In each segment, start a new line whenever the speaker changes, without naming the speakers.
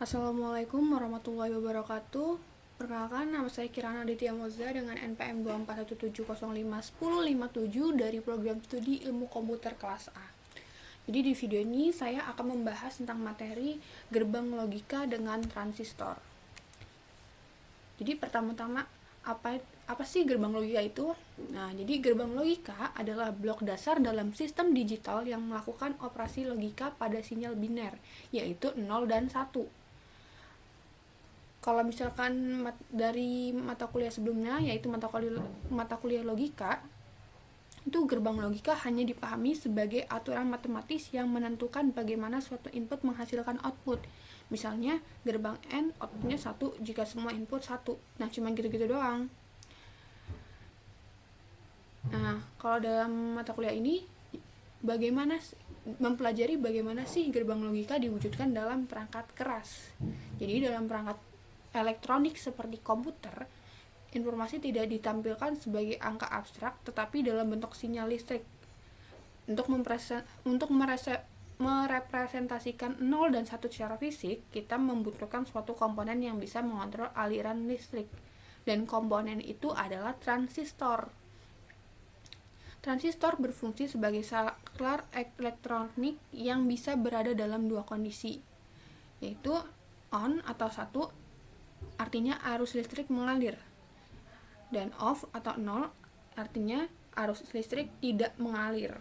Assalamualaikum warahmatullahi wabarakatuh. Perkenalkan, nama saya Kirana Aditya Moza dengan NPM 24170510557 dari program studi ilmu komputer kelas A. Jadi di video ini saya akan membahas tentang materi gerbang logika dengan transistor. Jadi pertama-tama apa sih gerbang logika itu? Nah, jadi gerbang logika adalah blok dasar dalam sistem digital yang melakukan operasi logika pada sinyal biner, yaitu 0 dan 1. Kalau misalkan dari mata kuliah sebelumnya, yaitu mata kuliah logika, itu gerbang logika hanya dipahami sebagai aturan matematis yang menentukan bagaimana suatu input menghasilkan output. Misalnya, gerbang N outputnya 1 jika semua input 1. Nah, cuma gitu-gitu doang. Nah, kalau dalam mata kuliah ini, mempelajari bagaimana sih gerbang logika diwujudkan dalam perangkat keras. Jadi dalam perangkat elektronik seperti komputer, informasi tidak ditampilkan sebagai angka abstrak tetapi dalam bentuk sinyal listrik. Untuk merepresentasikan 0 dan 1 secara fisik, kita membutuhkan suatu komponen yang bisa mengontrol aliran listrik. Dan komponen itu adalah transistor. Transistor berfungsi sebagai saklar elektronik yang bisa berada dalam dua kondisi, yaitu on atau 1, artinya arus listrik mengalir, dan off atau 0, artinya arus listrik tidak mengalir.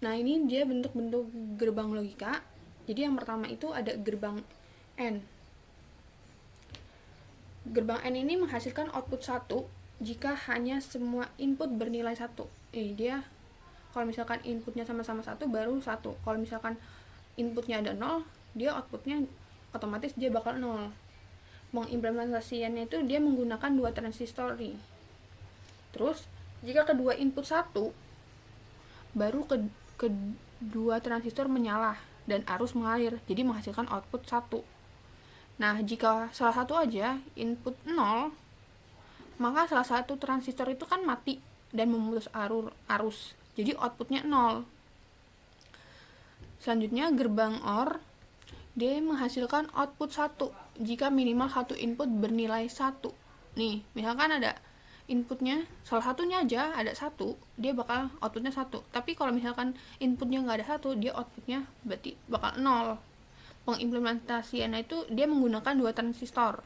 Nah, ini dia bentuk-bentuk gerbang logika. Jadi yang pertama itu ada gerbang N. Gerbang N ini menghasilkan output 1 jika hanya semua input bernilai 1. Dia kalau misalkan inputnya sama-sama 1 baru 1. Kalau misalkan inputnya ada 0, dia outputnya otomatis dia bakal 0. Mengimplementasikannya itu dia menggunakan dua transistor nih. Terus jika kedua input 1, baru kedua transistor menyala dan arus mengalir, jadi menghasilkan output 1. Nah, jika salah satu aja input 0, maka salah satu transistor itu kan mati dan memutus arus, jadi outputnya 0. Selanjutnya gerbang OR, dia menghasilkan output 1 jika minimal satu input bernilai 1. Nih, misalkan ada inputnya, salah satunya aja ada 1, dia bakal outputnya 1. Tapi kalau misalkan inputnya nggak ada 1, dia outputnya berarti bakal 0. Pengimplementasiannya itu dia menggunakan dua transistor.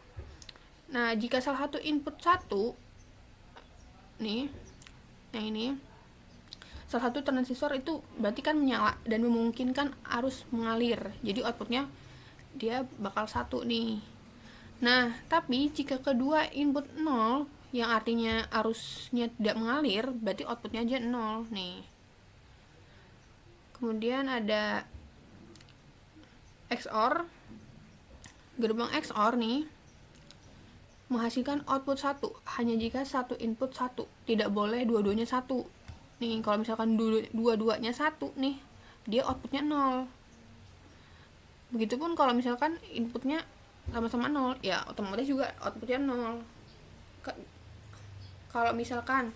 Nah, jika salah satu input 1, nih, yang ini, salah satu transistor itu berarti kan menyala dan memungkinkan arus mengalir, jadi outputnya dia bakal 1 nih. Nah, tapi jika kedua input 0, yang artinya arusnya tidak mengalir, berarti outputnya aja 0 nih. Kemudian ada XOR. Gerbang XOR nih menghasilkan output 1 hanya jika satu input 1, tidak boleh dua-duanya 1. Nih, kalau misalkan dua-duanya 1 nih, dia outputnya 0. Begitupun kalau misalkan inputnya sama-sama 0, ya otomatis juga outputnya 0. Kalau misalkan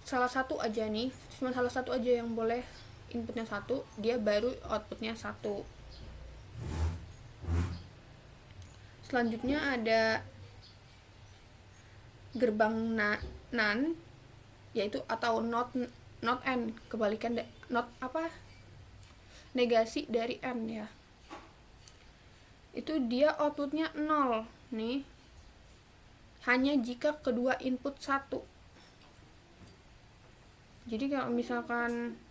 salah satu aja nih, cuma salah satu aja yang boleh inputnya 1, dia baru outputnya 1. Selanjutnya ada gerbang NAND, yaitu atau not N, kebalikan not negasi dari N ya. Itu dia outputnya 0 nih, hanya jika kedua input 1. Jadi kalau misalkan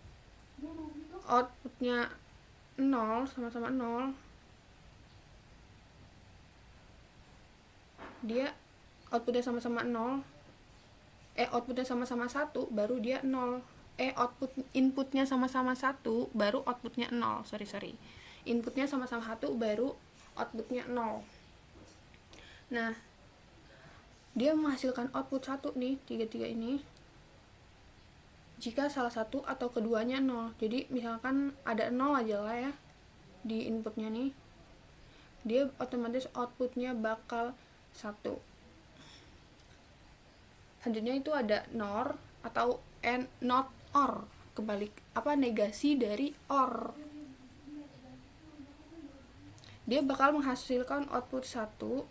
outputnya 0, sama-sama 0, dia outputnya sama-sama 0, outputnya sama-sama 1, baru dia 0. Inputnya sama-sama 1, baru outputnya 0. Inputnya sama-sama 1, baru outputnya 0. Nah, dia menghasilkan output 1 nih, tiga-tiga ini, jika salah satu atau keduanya 0. Jadi misalkan ada 0 aja lah ya di inputnya nih, dia otomatis outputnya bakal 1. Selanjutnya itu ada NOR atau not OR, negasi dari OR. dia bakal menghasilkan output 1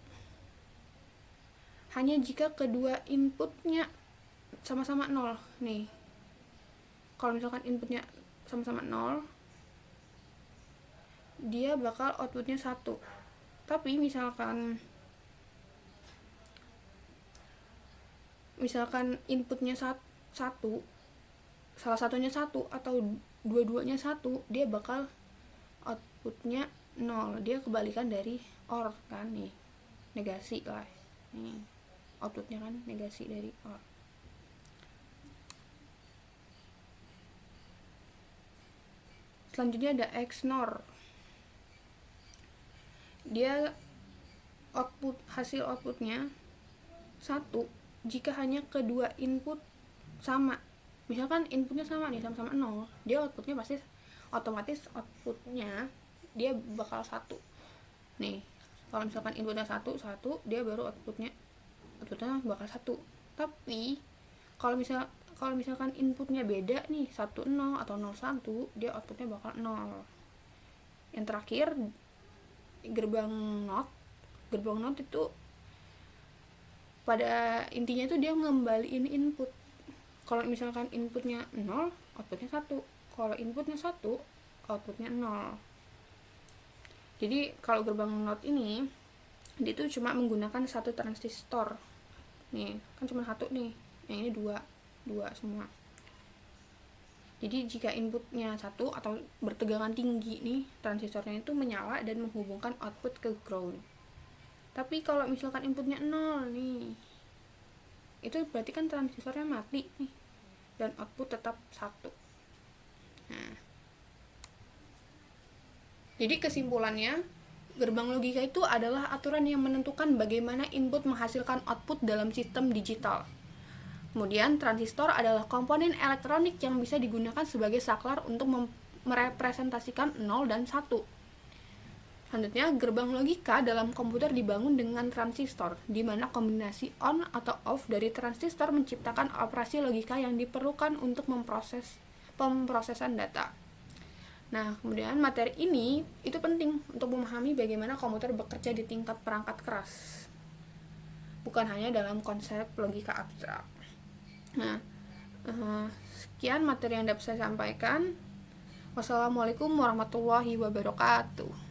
hanya jika kedua inputnya sama-sama 0 nih. Kalau misalkan inputnya sama-sama 0, dia bakal outputnya 1. Tapi misalkan inputnya 1, salah satunya 1 atau dua-duanya 1, dia bakal outputnya 0. Dia kebalikan dari OR kan nih, negasi lah nih, outputnya kan negasi dari OR. Selanjutnya ada XNOR. Dia hasil outputnya 1 jika hanya kedua input sama. Misalkan inputnya sama nih, sama-sama 0, dia outputnya pasti otomatis outputnya dia bakal 1 nih. Kalau misalkan inputnya 1, dia baru outputnya bakal 1. Tapi kalau misalkan inputnya beda nih, 1 0 atau 0 1, dia outputnya bakal 0. Yang terakhir, gerbang not itu pada intinya itu dia ngembaliin input. Kalau misalkan inputnya 0, outputnya 1. Kalau inputnya 1, outputnya 0. Jadi kalau gerbang not ini, dia itu cuma menggunakan satu transistor. Nih, kan cuma satu nih. Yang ini dua semua. Jadi jika inputnya 1 atau bertegangan tinggi nih, transistornya itu menyala dan menghubungkan output ke ground. Tapi kalau misalkan inputnya 0 nih, itu berarti kan transistornya mati nih, dan output tetap 1. Nah, jadi kesimpulannya, gerbang logika itu adalah aturan yang menentukan bagaimana input menghasilkan output dalam sistem digital. Kemudian, transistor adalah komponen elektronik yang bisa digunakan sebagai saklar untuk merepresentasikan 0 dan 1. Selanjutnya, gerbang logika dalam komputer dibangun dengan transistor, di mana kombinasi on atau off dari transistor menciptakan operasi logika yang diperlukan untuk pemrosesan data. Nah, kemudian materi ini itu penting untuk memahami bagaimana komputer bekerja di tingkat perangkat keras, bukan hanya dalam konsep logika abstrak. Nah, sekian materi yang dapat saya sampaikan. Wassalamualaikum warahmatullahi wabarakatuh.